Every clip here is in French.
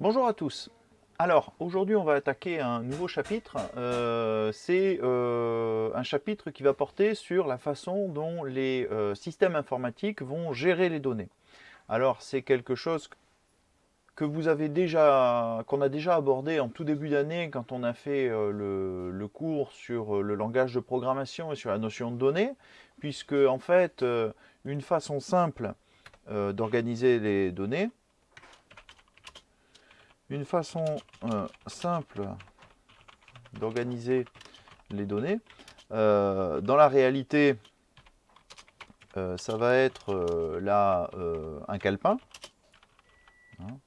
Bonjour à tous. Alors, aujourd'hui, on va attaquer un nouveau chapitre. C'est un chapitre qui va porter sur la façon dont les systèmes informatiques vont gérer les données. Alors, c'est quelque chose que qu'on a déjà abordé en tout début d'année quand on a fait le cours sur le langage de programmation et sur la notion de données, puisque en fait, une façon simple d'organiser les données, une façon simple d'organiser les données. Dans la réalité, ça va être là un calepin. Hein,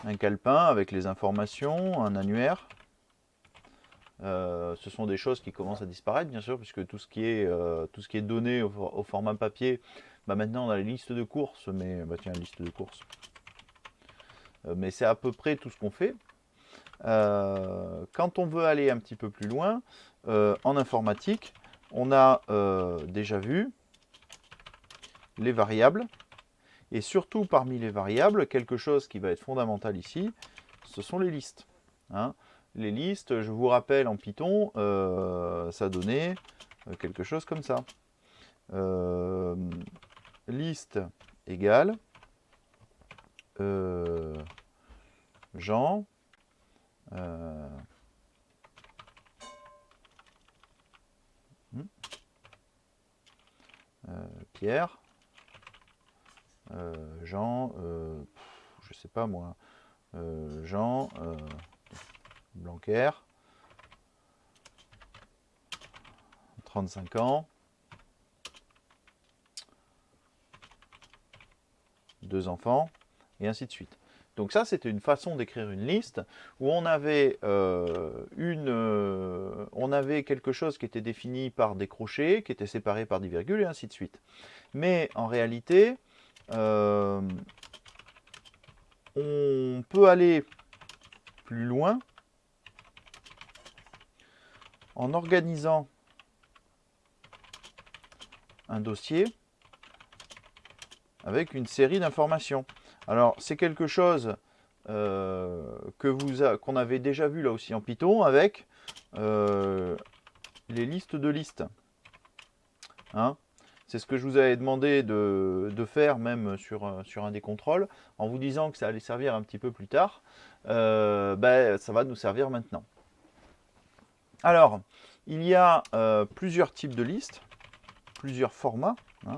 un calepin avec les informations, un annuaire. Ce sont des choses qui commencent à disparaître, bien sûr, puisque tout ce qui est donné au format papier, bah maintenant on a les listes de courses, mais bah tiens, liste de courses. Mais c'est à peu près tout ce qu'on fait. Quand on veut aller un petit peu plus loin, en informatique, on a déjà vu les variables. Et surtout parmi les variables, quelque chose qui va être fondamental ici, ce sont les listes. Hein. Les listes, je vous rappelle en Python, ça donnait quelque chose comme ça. Liste égale Jean, Pierre, Jean, je sais pas moi, Jean, Blanquer, 35 ans, 2 enfants, et ainsi de suite. Donc ça, c'était une façon d'écrire une liste où on avait, on avait quelque chose qui était défini par des crochets, qui était séparé par des virgules, et ainsi de suite. Mais en réalité, on peut aller plus loin en organisant un dossier avec une série d'informations. Alors, c'est quelque chose qu'on avait déjà vu là aussi en Python avec les listes de listes. Hein, c'est ce que je vous avais demandé de faire même sur un des contrôles, en vous disant que ça allait servir un petit peu plus tard. Ça va nous servir maintenant. Alors, il y a plusieurs types de listes, plusieurs formats. Hein,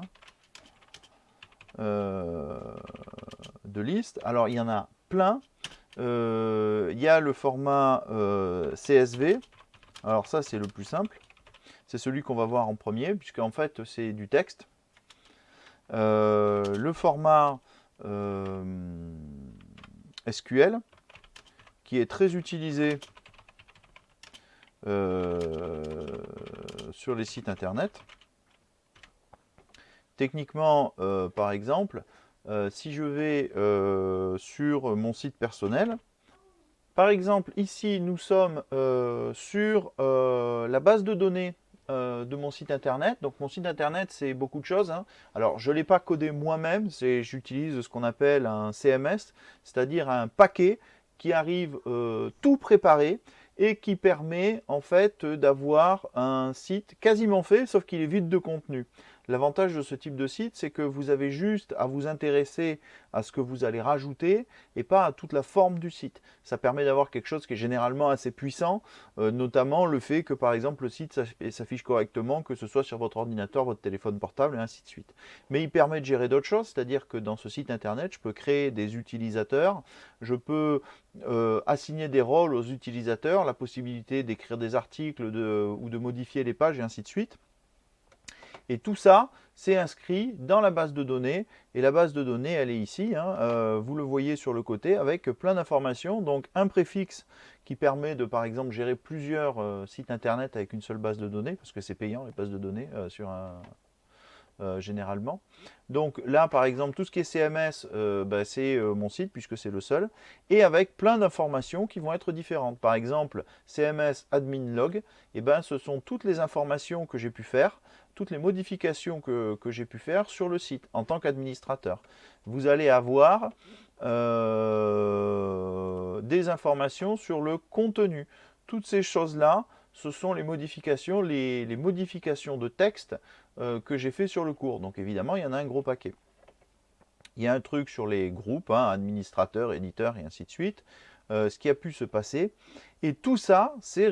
de listes. Alors, il y en a plein. Il y a le format CSV. Alors ça, c'est le plus simple. C'est celui qu'on va voir en premier, puisqu'en fait, c'est du texte. Le format SQL, qui est très utilisé sur les sites internet. Techniquement, par exemple, si je vais sur mon site personnel, par exemple, ici, nous sommes sur la base de données de mon site internet. Donc, mon site internet, c'est beaucoup de choses. Hein. Alors, je ne l'ai pas codé moi-même. J'utilise ce qu'on appelle un CMS, c'est-à-dire un paquet qui arrive tout préparé et qui permet en fait d'avoir un site quasiment fait, sauf qu'il est vide de contenu. L'avantage de ce type de site, c'est que vous avez juste à vous intéresser à ce que vous allez rajouter et pas à toute la forme du site. Ça permet d'avoir quelque chose qui est généralement assez puissant, notamment le fait que par exemple le site s'affiche correctement, que ce soit sur votre ordinateur, votre téléphone portable et ainsi de suite. Mais il permet de gérer d'autres choses, c'est-à-dire que dans ce site internet, je peux créer des utilisateurs, je peux assigner des rôles aux utilisateurs, la possibilité d'écrire des articles ou de modifier les pages et ainsi de suite. Et tout ça, c'est inscrit dans la base de données. Et la base de données, elle est ici. Hein, vous le voyez sur le côté avec plein d'informations. Donc un préfixe qui permet de, par exemple, gérer plusieurs sites internet avec une seule base de données, parce que c'est payant les bases de données sur généralement. Donc là, par exemple, tout ce qui est CMS, c'est mon site puisque c'est le seul, et avec plein d'informations qui vont être différentes. Par exemple, CMS admin log, ce sont toutes les informations que j'ai pu faire, toutes les modifications que j'ai pu faire sur le site en tant qu'administrateur. Vous allez avoir des informations sur le contenu. Toutes ces choses-là, ce sont les modifications de texte que j'ai fait sur le cours. Donc évidemment, il y en a un gros paquet. Il y a un truc sur les groupes, hein, administrateurs, éditeurs et ainsi de suite, ce qui a pu se passer. Et tout ça, c'est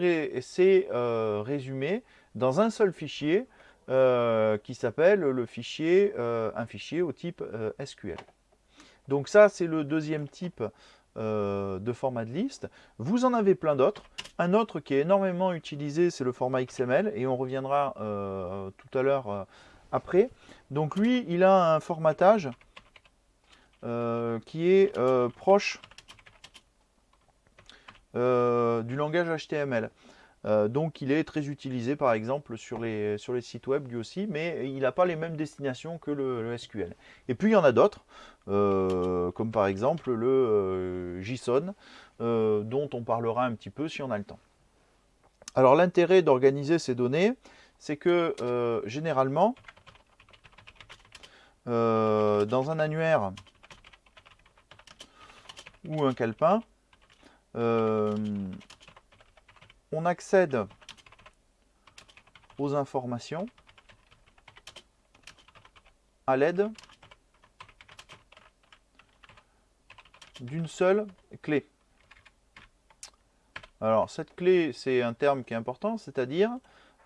résumé dans un seul fichier qui s'appelle un fichier au type SQL. Donc ça, c'est le deuxième type de format de liste. Vous en avez plein d'autres. Un autre qui est énormément utilisé, c'est le format XML, et on reviendra tout à l'heure après. Donc lui, il a un formatage qui est proche du langage HTML. Donc il est très utilisé par exemple sur les sites web lui aussi, mais il n'a pas les mêmes destinations que le SQL. Et puis il y en a d'autres, comme par exemple le JSON, dont on parlera un petit peu si on a le temps. Alors l'intérêt d'organiser ces données, c'est que généralement, dans un annuaire ou un calepin, on accède aux informations à l'aide d'une seule clé. Alors cette clé, c'est un terme qui est important, c'est-à-dire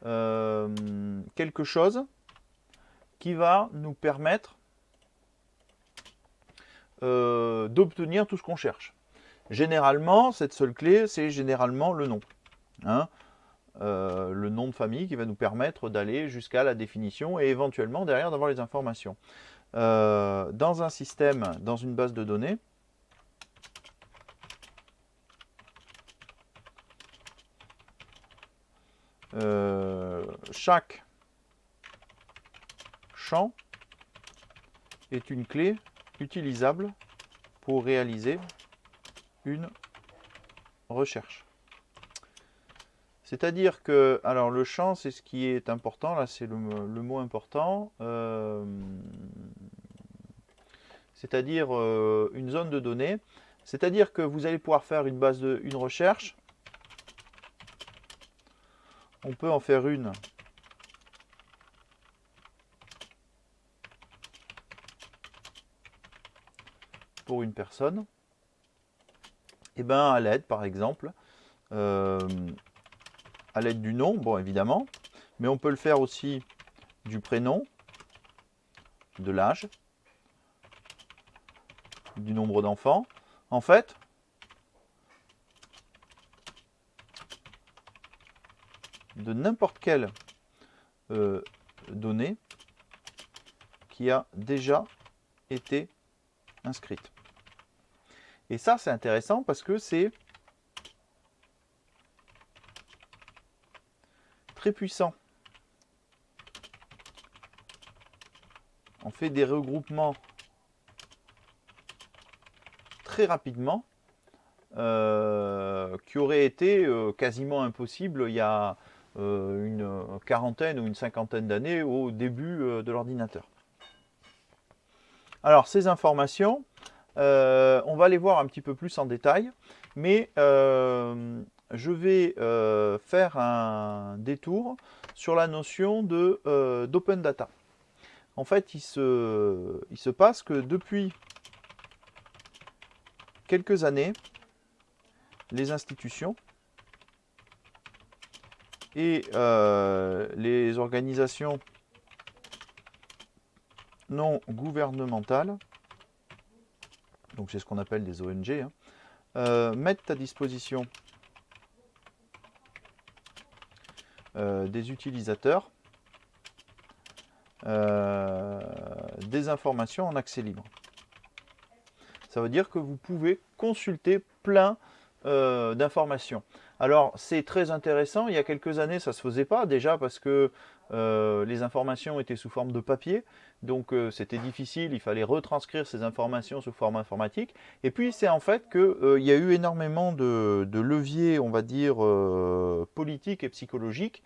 quelque chose qui va nous permettre d'obtenir tout ce qu'on cherche. Généralement, cette seule clé, c'est généralement le nom. Hein, le nom de famille qui va nous permettre d'aller jusqu'à la définition et éventuellement derrière d'avoir les informations. Dans un système, dans une base de données, chaque champ est une clé utilisable pour réaliser une recherche. C'est-à-dire que, alors le champ, c'est ce qui est important, là c'est le mot important, c'est-à-dire une zone de données, c'est-à-dire que vous allez pouvoir faire une recherche, on peut en faire une pour une personne, et bien à l'aide par exemple, à l'aide du nom, bon évidemment, mais on peut le faire aussi du prénom, de l'âge, du nombre d'enfants. En fait, de n'importe quelle donnée qui a déjà été inscrite. Et ça, c'est intéressant parce que c'est très puissant. On fait des regroupements très rapidement qui auraient été quasiment impossibles il y a une quarantaine ou une cinquantaine d'années au début de l'ordinateur. Alors ces informations, on va les voir un petit peu plus en détail, mais je vais faire un détour sur la notion d'open data. En fait, il se passe que depuis quelques années, les institutions et les organisations non gouvernementales, donc c'est ce qu'on appelle des ONG, hein, mettent à disposition des utilisateurs des informations en accès libre. Ça veut dire que vous pouvez consulter plein d'informations. Alors c'est très intéressant, il y a quelques années ça ne se faisait pas, déjà parce que les informations étaient sous forme de papier, donc c'était difficile, il fallait retranscrire ces informations sous forme informatique, et puis c'est en fait qu'il y a eu énormément de leviers, on va dire, politiques et psychologiques,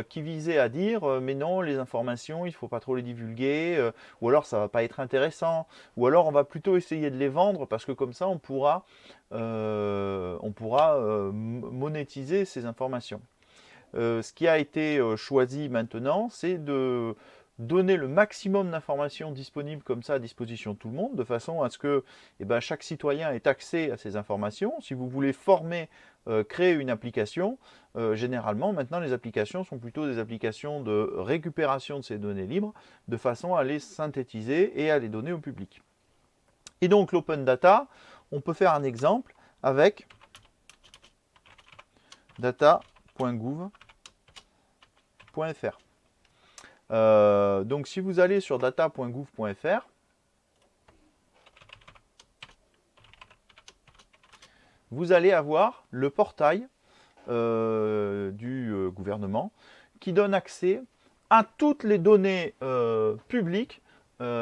qui visait à dire mais non, les informations, il ne faut pas trop les divulguer, ou alors ça ne va pas être intéressant, ou alors on va plutôt essayer de les vendre parce que comme ça on pourra monétiser ces informations. Ce qui a été choisi maintenant, c'est de donner le maximum d'informations disponibles comme ça à disposition de tout le monde, de façon à ce que chaque citoyen ait accès à ces informations. Si vous voulez former, créer une application, généralement maintenant les applications sont plutôt des applications de récupération de ces données libres, de façon à les synthétiser et à les donner au public. Et donc l'open data, on peut faire un exemple avec data.gouv.fr. Donc si vous allez sur data.gouv.fr, vous allez avoir le portail du gouvernement qui donne accès à toutes les données publiques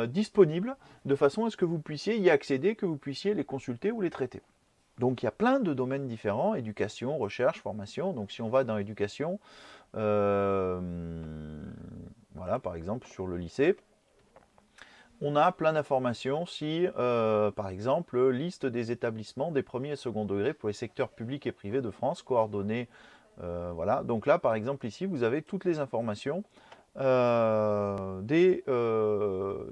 disponibles, de façon à ce que vous puissiez y accéder, que vous puissiez les consulter ou les traiter. Donc il y a plein de domaines différents, éducation, recherche, formation. Donc si on va dans l'éducation, voilà, par exemple sur le lycée, on a plein d'informations si, par exemple, liste des établissements des premiers et second degrés pour les secteurs publics et privés de France, coordonnées, voilà. Donc là, par exemple, ici, vous avez toutes les informations des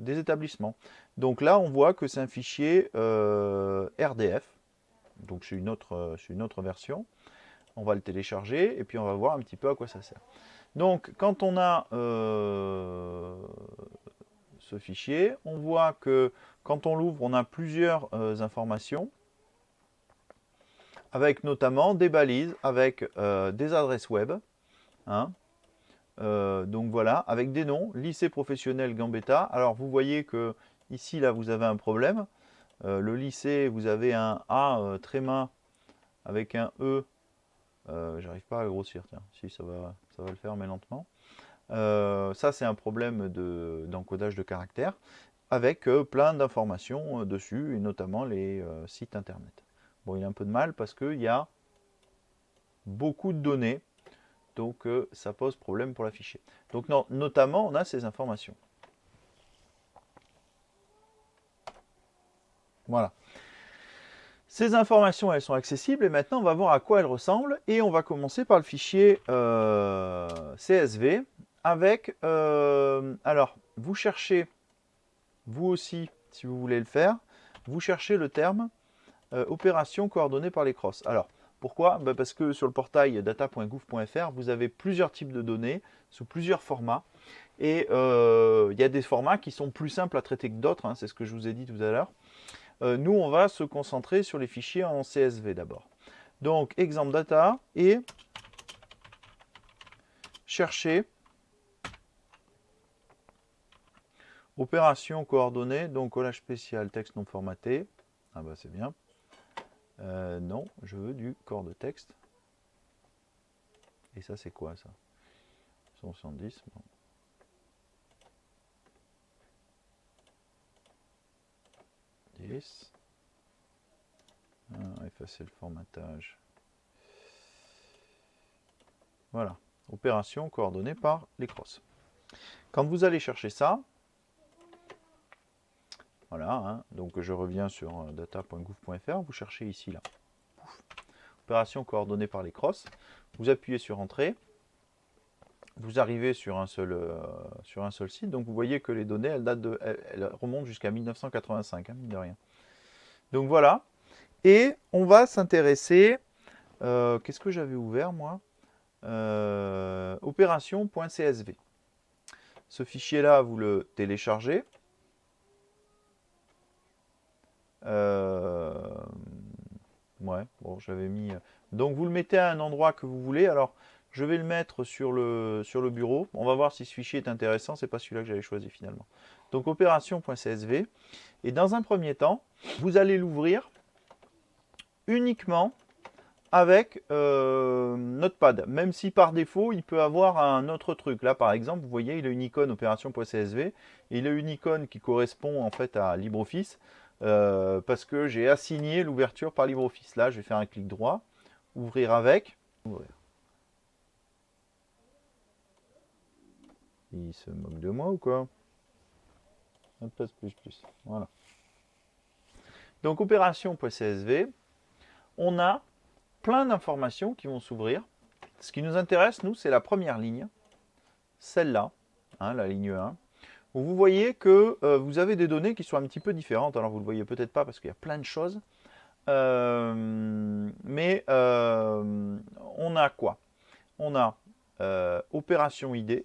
établissements. Donc là, on voit que c'est un fichier RDF, donc c'est une autre version. On va le télécharger et puis on va voir un petit peu à quoi ça sert. Donc quand on a ce fichier, on voit que quand on l'ouvre, on a plusieurs informations, avec notamment des balises, avec des adresses web, hein. Donc voilà, avec des noms, lycée professionnel Gambetta. Alors vous voyez que ici, là, vous avez un problème. Le lycée, vous avez un A tréma avec un E. J'arrive pas à grossir, tiens, si ça va le faire, mais lentement. Ça, c'est un problème d'encodage de caractères, avec plein d'informations dessus, et notamment les sites internet. Bon, il a un peu de mal parce qu'il y a beaucoup de données, donc ça pose problème pour l'afficher. Donc notamment, on a ces informations. Voilà. Ces informations, elles sont accessibles, et maintenant, on va voir à quoi elles ressemblent, et on va commencer par le fichier CSV, avec, alors, vous cherchez, vous aussi, si vous voulez le faire, vous cherchez le terme opération coordonnée par les crosses. Alors, pourquoi? Parce que sur le portail data.gouv.fr, vous avez plusieurs types de données, sous plusieurs formats, et il y a des formats qui sont plus simples à traiter que d'autres, hein, c'est ce que je vous ai dit tout à l'heure. Nous, on va se concentrer sur les fichiers en CSV d'abord. Donc, exemple data, et chercher opération coordonnée, donc collage spécial, texte non formaté. Ah bah c'est bien. Non, je veux du corps de texte. Et ça, c'est quoi ça? 170, bon. Effacer le formatage. Voilà, opération coordonnée par les crosses. Quand vous allez chercher ça, voilà, hein, donc je reviens sur data.gouv.fr, vous cherchez ici, là. Pouf. Opération coordonnée par les crosses, vous appuyez sur Entrée, vous arrivez sur un seul site, donc vous voyez que les données, elles remontent jusqu'à 1985, hein, mine de rien. Donc voilà, et on va s'intéresser, qu'est-ce que j'avais ouvert moi? Opération.csv. Ce fichier-là, vous le téléchargez. Ouais, bon, j'avais mis... Donc vous le mettez à un endroit que vous voulez. Alors, je vais le mettre sur le bureau. On va voir si ce fichier est intéressant. C'est pas celui-là que j'avais choisi finalement. Donc opération.csv. Et dans un premier temps, vous allez l'ouvrir uniquement avec Notepad. Même si par défaut, il peut avoir un autre truc. Là, par exemple, vous voyez, il a une icône opération.csv. Et il a une icône qui correspond en fait à LibreOffice. Parce que j'ai assigné l'ouverture par LibreOffice. Là, je vais faire un clic droit, ouvrir avec, ouvrir. Il se moque de moi ou quoi? Un plus. Voilà. Donc opération.csv, on a plein d'informations qui vont s'ouvrir. Ce qui nous intéresse, nous, c'est la première ligne, celle-là, hein, la ligne 1, où vous voyez que vous avez des données qui sont un petit peu différentes. Alors vous ne le voyez peut-être pas parce qu'il y a plein de choses. Mais on a quoi? On a opération ID,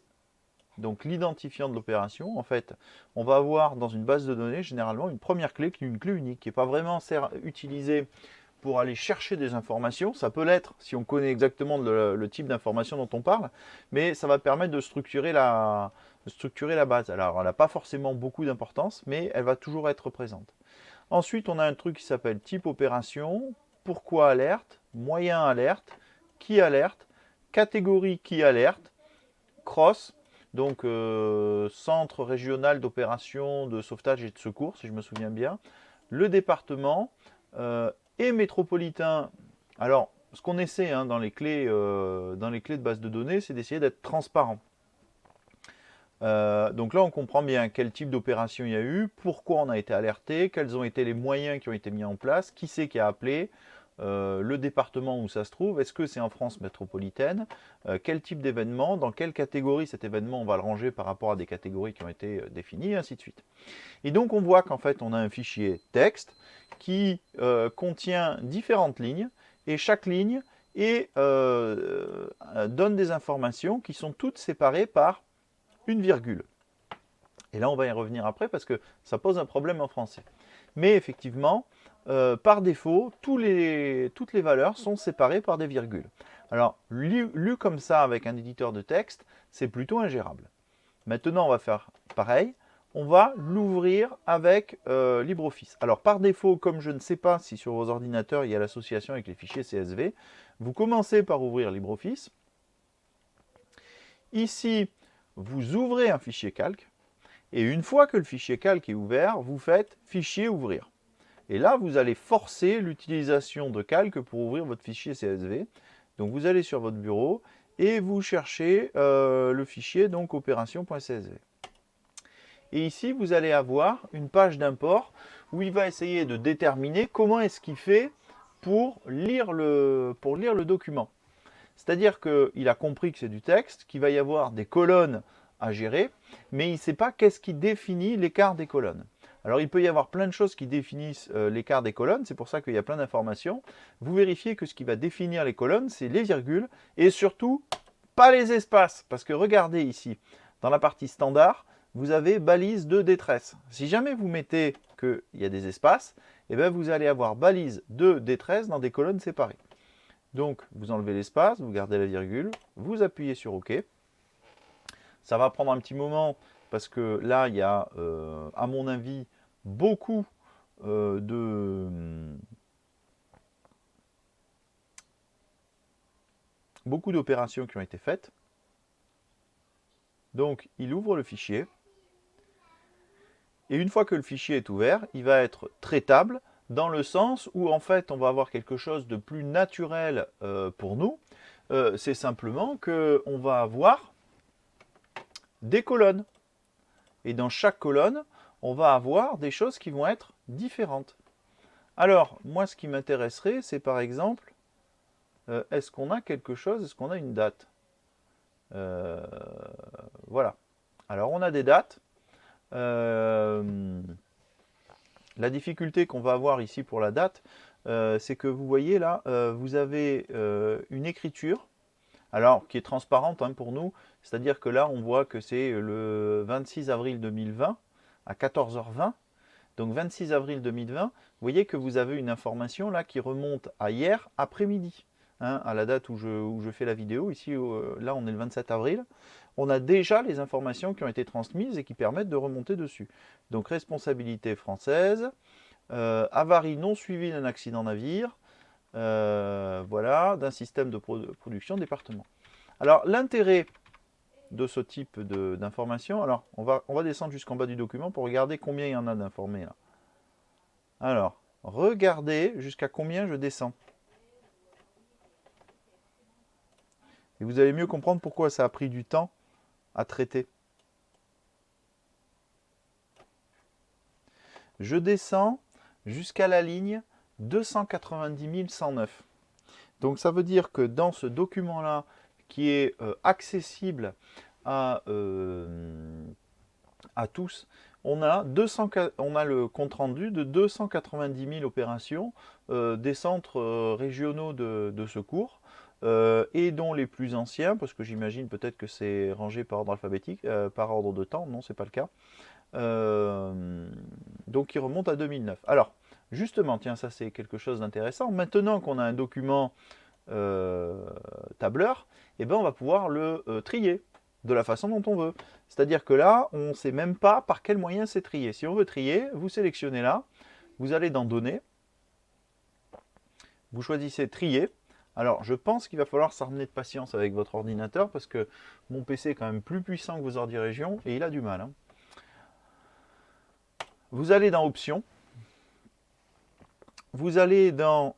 donc l'identifiant de l'opération. En fait, on va avoir dans une base de données généralement une première clé qui est une clé unique, qui n'est pas vraiment utilisée pour aller chercher des informations. Ça peut l'être si on connaît exactement le type d'information dont on parle, mais ça va permettre de structurer la base. Alors, elle n'a pas forcément beaucoup d'importance, mais elle va toujours être présente. Ensuite, on a un truc qui s'appelle type opération, pourquoi alerte, moyen alerte, qui alerte, catégorie qui alerte, cross, donc centre régional d'opération de sauvetage et de secours, si je me souviens bien, le département et métropolitain. Alors, ce qu'on essaie hein, dans les clés de base de données, c'est d'essayer d'être transparent. Donc là, on comprend bien quel type d'opération il y a eu, pourquoi on a été alerté, quels ont été les moyens qui ont été mis en place, qui c'est qui a appelé, le département où ça se trouve, est-ce que c'est en France métropolitaine, quel type d'événement, dans quelle catégorie cet événement on va le ranger par rapport à des catégories qui ont été définies, et ainsi de suite. Et donc on voit qu'en fait on a un fichier texte qui contient différentes lignes, et chaque ligne donne des informations qui sont toutes séparées par une virgule. Et là, on va y revenir après parce que ça pose un problème en français. Mais effectivement, par défaut, toutes les valeurs sont séparées par des virgules. Alors, lu comme ça avec un éditeur de texte, c'est plutôt ingérable. Maintenant, on va faire pareil. On va l'ouvrir avec LibreOffice. Alors, par défaut, comme je ne sais pas si sur vos ordinateurs, il y a l'association avec les fichiers CSV, vous commencez par ouvrir LibreOffice. Ici, vous ouvrez un fichier calque, et une fois que le fichier calque est ouvert, vous faites fichier ouvrir. Et là, vous allez forcer l'utilisation de calque pour ouvrir votre fichier CSV. Donc vous allez sur votre bureau et vous cherchez le fichier donc opération.csv. Et ici, vous allez avoir une page d'import où il va essayer de déterminer comment est-ce qu'il fait pour lire le document. C'est-à-dire qu'il a compris que c'est du texte, qu'il va y avoir des colonnes à gérer, mais il ne sait pas qu'est-ce qui définit l'écart des colonnes. Alors il peut y avoir plein de choses qui définissent l'écart des colonnes, c'est pour ça qu'il y a plein d'informations. Vous vérifiez que ce qui va définir les colonnes, c'est les virgules, et surtout, pas les espaces, parce que regardez ici, dans la partie standard, vous avez balise de détresse. Si jamais vous mettez qu'il y a des espaces, eh bien vous allez avoir balise de détresse dans des colonnes séparées. Donc, vous enlevez l'espace, vous gardez la virgule, vous appuyez sur OK. Ça va prendre un petit moment parce que là, il y a, à mon avis, beaucoup d'opérations qui ont été faites. Donc, il ouvre le fichier. Et une fois que le fichier est ouvert, il va être traitable dans le sens où en fait on va avoir quelque chose de plus naturel pour nous. C'est simplement qu'on va avoir des colonnes. Et dans chaque colonne, on va avoir des choses qui vont être différentes. Alors, moi ce qui m'intéresserait, c'est par exemple, est-ce qu'on a quelque chose, est-ce qu'on a une date? Voilà. Alors on a des dates. La difficulté qu'on va avoir ici pour la date, c'est que vous voyez là, vous avez une écriture, alors qui est transparente hein, pour nous, c'est-à-dire que là on voit que c'est le 26 avril 2020 à 14h20, donc 26 avril 2020, vous voyez que vous avez une information là qui remonte à hier après-midi, hein, à la date où je fais la vidéo, ici là on est le 27 avril, on a déjà les informations qui ont été transmises et qui permettent de remonter dessus. Donc responsabilité française, avarie non suivie d'un accident navire, voilà, d'un système de production département. Alors l'intérêt de ce type d'information, alors on va descendre jusqu'en bas du document pour regarder combien il y en a d'informés là. Alors, regardez jusqu'à combien je descends. Et vous allez mieux comprendre pourquoi ça a pris du temps à traiter. je descends jusqu'à la ligne 290 109. Donc ça veut dire que dans ce document-là, qui est accessible à tous, on a le compte-rendu de 290 000 opérations des centres régionaux de secours, et dont les plus anciens, parce que j'imagine peut-être que c'est rangé par ordre alphabétique, par ordre de temps, non, c'est pas le cas. Donc qui remonte à 2009. Alors, justement, tiens, ça c'est quelque chose d'intéressant. Maintenant qu'on a un document tableur, eh ben, on va pouvoir le trier de la façon dont on veut. C'est-à-dire que là, on ne sait même pas par quel moyen c'est trié. Si on veut trier, vous sélectionnez là, vous allez dans Données, vous choisissez Trier. Alors, je pense qu'il va falloir s'armer de patience avec votre ordinateur parce que mon PC est quand même plus puissant que vos ordi région et il a du mal. Hein. Vous allez dans Options. Vous allez dans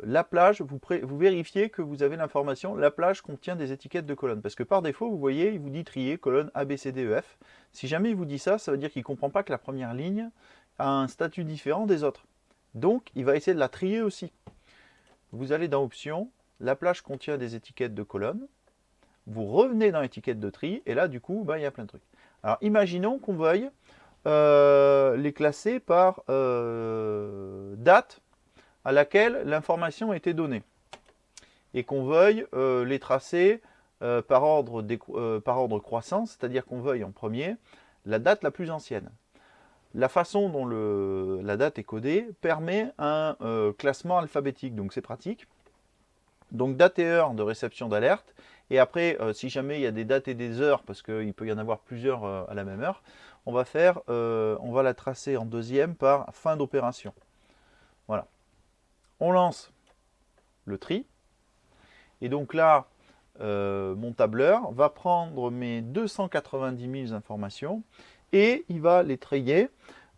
la plage, vous vérifiez que vous avez l'information, la plage contient des étiquettes de colonnes. Parce que par défaut, vous voyez, il vous dit trier, colonne A, B, C, D, E, F. Si jamais il vous dit ça, ça veut dire qu'il ne comprend pas que la première ligne a un statut différent des autres. Donc, il va essayer de la trier aussi. Vous allez dans Options, la plage contient des étiquettes de colonnes. Vous revenez dans l'étiquette de tri, et là, du coup, il y a plein de trucs. Alors, imaginons qu'on veuille les classer par date à laquelle l'information a été donnée et qu'on veuille les tracer par ordre croissant, c'est-à-dire qu'on veuille en premier la date la plus ancienne. La façon dont la date est codée permet un classement alphabétique, donc c'est pratique. Donc date et heure de réception d'alerte, et après si jamais il y a des dates et des heures, parce qu'il peut y en avoir plusieurs à la même heure, on va la tracer en deuxième par fin d'opération. Voilà. On lance le tri, et donc là, mon tableur va prendre mes 290 000 informations, et il va les trier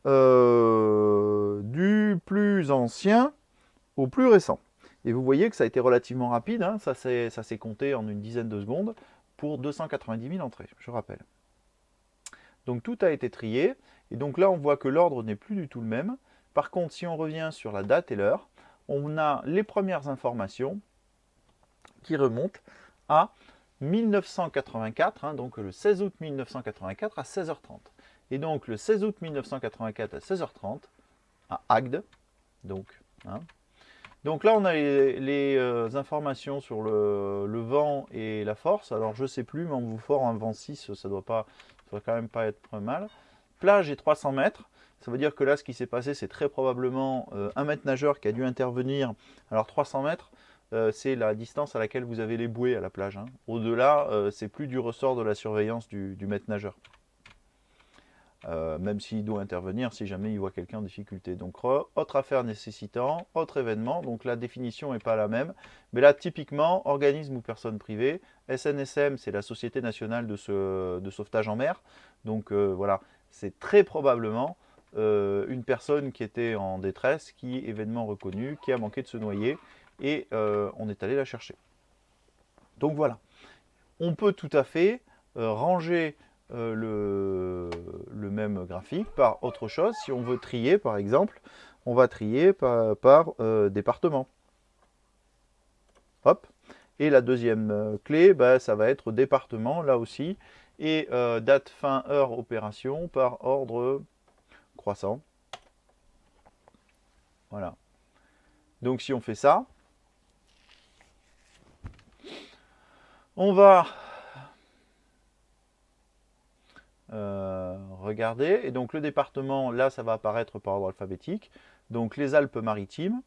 du plus ancien au plus récent. Et vous voyez que ça a été relativement rapide, hein, ça s'est compté en une dizaine de secondes pour 290 000 entrées, je rappelle. Donc tout a été trié, et donc là on voit que l'ordre n'est plus du tout le même. Par contre, si on revient sur la date et l'heure, on a les premières informations qui remontent à 1984, hein, donc le 16 août 1984 à 16h30. Et donc le 16 août 1984 à 16h30, à Agde, donc... Hein, donc là, on a les informations sur le vent et la force. Alors, je ne sais plus, mais en fort, un vent 6, ça doit quand même pas être mal. Plage est 300 mètres. Ça veut dire que là, ce qui s'est passé, c'est très probablement un maître nageur qui a dû intervenir. Alors, 300 mètres, c'est la distance à laquelle vous avez les bouées à la plage. Hein. Au-delà, c'est plus du ressort de la surveillance du maître nageur. Même s'il doit intervenir si jamais il voit quelqu'un en difficulté. Donc, autre affaire nécessitant, autre événement. Donc, la définition n'est pas la même. Mais là, typiquement, organisme ou personne privée. SNSM, c'est la Société nationale de sauvetage en mer. Donc, voilà, c'est très probablement une personne qui était en détresse, qui, événement reconnu, qui a manqué de se noyer. Et on est allé la chercher. Donc, voilà. On peut tout à fait ranger le même graphique par autre chose. Si on veut trier, par exemple, on va trier par département. Hop. Et la deuxième clé, ça va être département, là aussi. Et date, fin, heure, opération par ordre croissant. Voilà. Donc si on fait ça, on va regardez, et donc le département, là ça va apparaître par ordre alphabétique, donc les Alpes-Maritimes,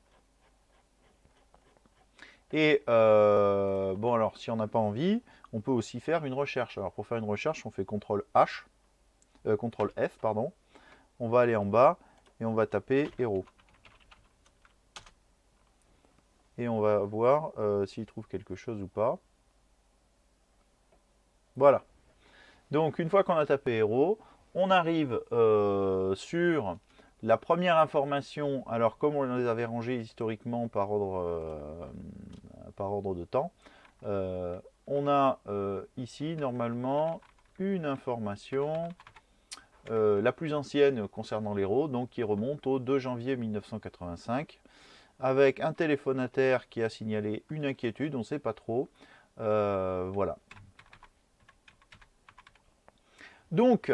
et bon alors si on n'a pas envie, on peut aussi faire une recherche. Alors pour faire une recherche, on fait CTRL F, pardon, on va aller en bas, et on va taper héros. Et on va voir s'il trouve quelque chose ou pas. Voilà. Donc une fois qu'on a tapé héros, on arrive sur la première information. Alors comme on les avait rangés historiquement par ordre de temps, on a ici normalement une information la plus ancienne concernant l'Hérault, donc qui remonte au 2 janvier 1985, avec un téléphonataire qui a signalé une inquiétude, on ne sait pas trop. Voilà. Donc,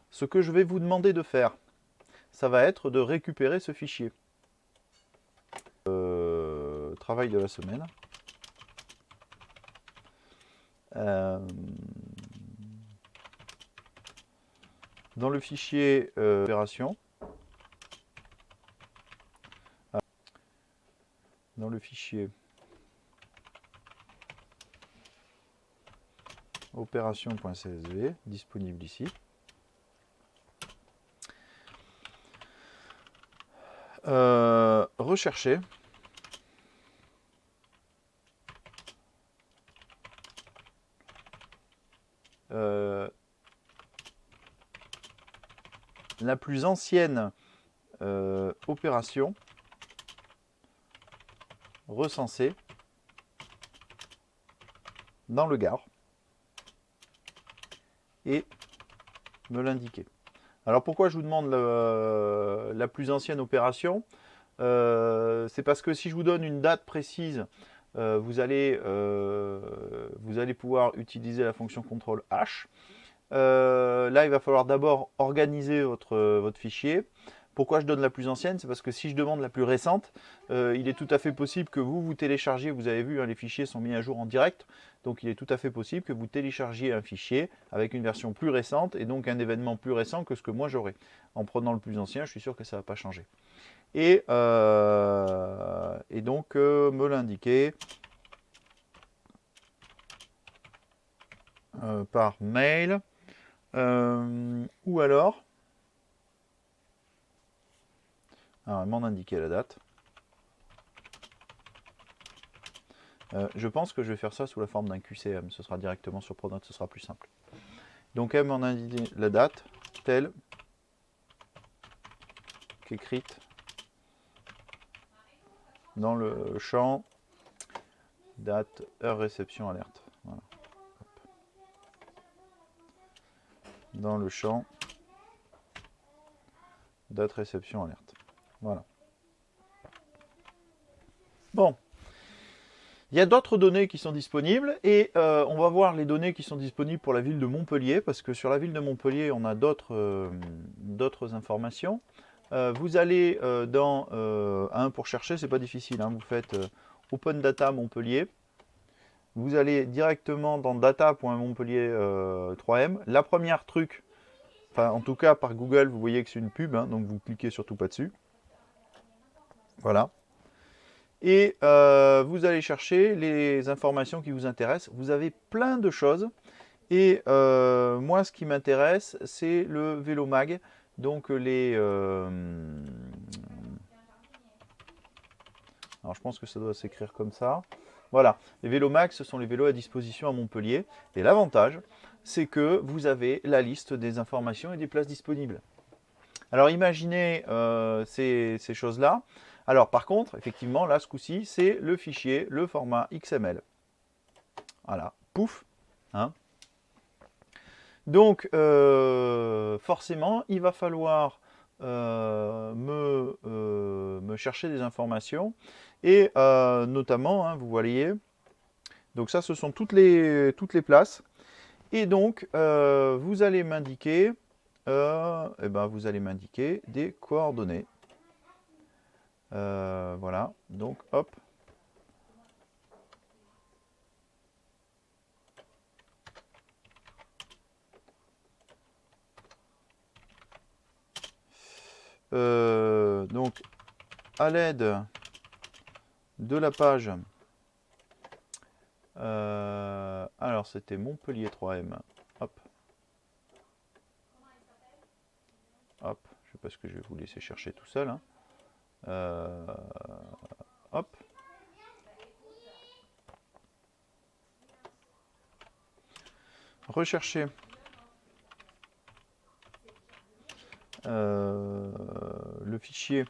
ce que je vais vous demander de faire, ça va être de récupérer ce fichier. Travail de la semaine. Dans le fichier opération, dans le fichier opération.csv, disponible ici. Rechercher. La plus ancienne opération recensée dans le Gard et me l'indiquer. Alors pourquoi je vous demande la plus ancienne opération? C'est parce que si je vous donne une date précise, vous allez pouvoir utiliser la fonction CTRL H. Là, il va falloir d'abord organiser votre fichier. Pourquoi je donne la plus ancienne? C'est parce que si je demande la plus récente, il est tout à fait possible que vous téléchargiez, vous avez vu, hein, les fichiers sont mis à jour en direct, donc il est tout à fait possible que vous téléchargiez un fichier avec une version plus récente et donc un événement plus récent que ce que moi j'aurai. En prenant le plus ancien, je suis sûr que ça ne va pas changer. Et donc me l'indiquer par mail ou alors m'en indiquer la date. Je pense que je vais faire ça sous la forme d'un QCM. Ce sera directement sur Pronote, ce sera plus simple. Donc elle m'en indique la date telle qu'écrite dans le champ date, heure, réception, alerte. Voilà. Dans le champ date, réception, alerte. Voilà. Bon. Il y a d'autres données qui sont disponibles et on va voir les données qui sont disponibles pour la ville de Montpellier parce que sur la ville de Montpellier, on a d'autres informations. Vous allez dans pour chercher, c'est pas difficile, hein, vous faites Open Data Montpellier. Vous allez directement dans data.montpellier 3M. La première truc, enfin en tout cas par Google, vous voyez que c'est une pub, hein, donc vous cliquez surtout pas dessus. Voilà. Et vous allez chercher les informations qui vous intéressent. Vous avez plein de choses. Et moi, ce qui m'intéresse, c'est le Vélomag. Donc les... alors je pense que ça doit s'écrire comme ça. Voilà, les Vélomag, ce sont les vélos à disposition à Montpellier. Et l'avantage, c'est que vous avez la liste des informations et des places disponibles. Alors imaginez ces choses-là. Alors par contre, effectivement, là, ce coup-ci, c'est le fichier, le format XML. Voilà, pouf. Hein. Donc, forcément, il va falloir me chercher des informations. Et notamment, hein, vous voyez, donc ça, ce sont toutes les places. Et donc, vous allez m'indiquer vous allez m'indiquer des coordonnées. Voilà, donc hop. Donc, à l'aide de la page, alors c'était Montpellier 3M. Hop. Hop, je sais pas ce que je vais vous laisser chercher tout seul. Hein. Hop. Rechercher le fichier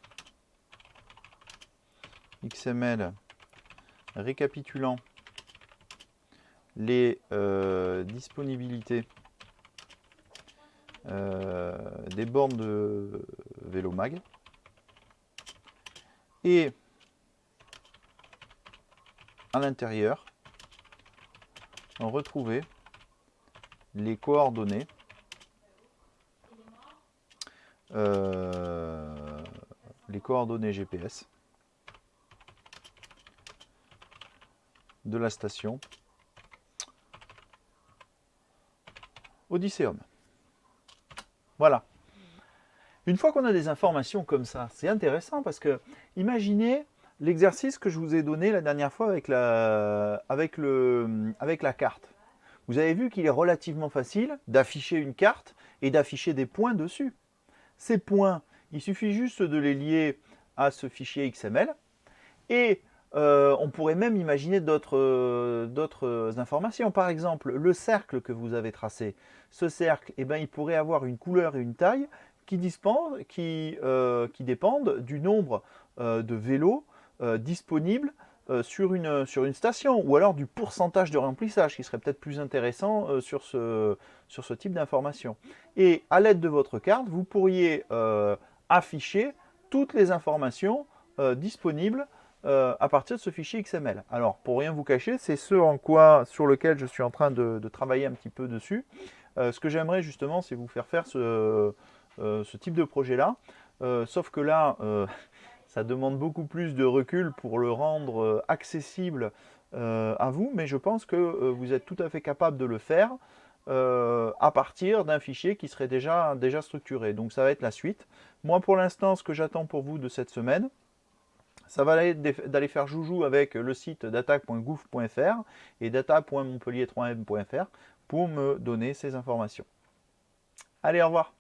XML récapitulant les disponibilités des bornes de Vélomag. Et à l'intérieur, on retrouvait les coordonnées GPS de la station Odysseum. Voilà. Une fois qu'on a des informations comme ça, c'est intéressant parce que imaginez l'exercice que je vous ai donné la dernière fois avec la carte. Vous avez vu qu'il est relativement facile d'afficher une carte et d'afficher des points dessus. Ces points, il suffit juste de les lier à ce fichier XML et on pourrait même imaginer d'autres informations. Par exemple, le cercle que vous avez tracé. Ce cercle, eh ben, il pourrait avoir une couleur et une taille qui dépendent du nombre de vélos disponibles sur une station, ou alors du pourcentage de remplissage, qui serait peut-être plus intéressant sur ce type d'information. Et à l'aide de votre carte, vous pourriez afficher toutes les informations disponibles à partir de ce fichier XML. Alors, pour rien vous cacher, c'est sur lequel je suis en train de travailler un petit peu dessus. Ce que j'aimerais justement, c'est vous faire ce type de projet-là. Sauf que là, ça demande beaucoup plus de recul pour le rendre accessible à vous, mais je pense que vous êtes tout à fait capable de le faire à partir d'un fichier qui serait déjà structuré. Donc ça va être la suite. Moi, pour l'instant, ce que j'attends pour vous de cette semaine, ça va être d'aller faire joujou avec le site data.gouv.fr et data.montpellier3m.fr pour me donner ces informations. Allez, au revoir.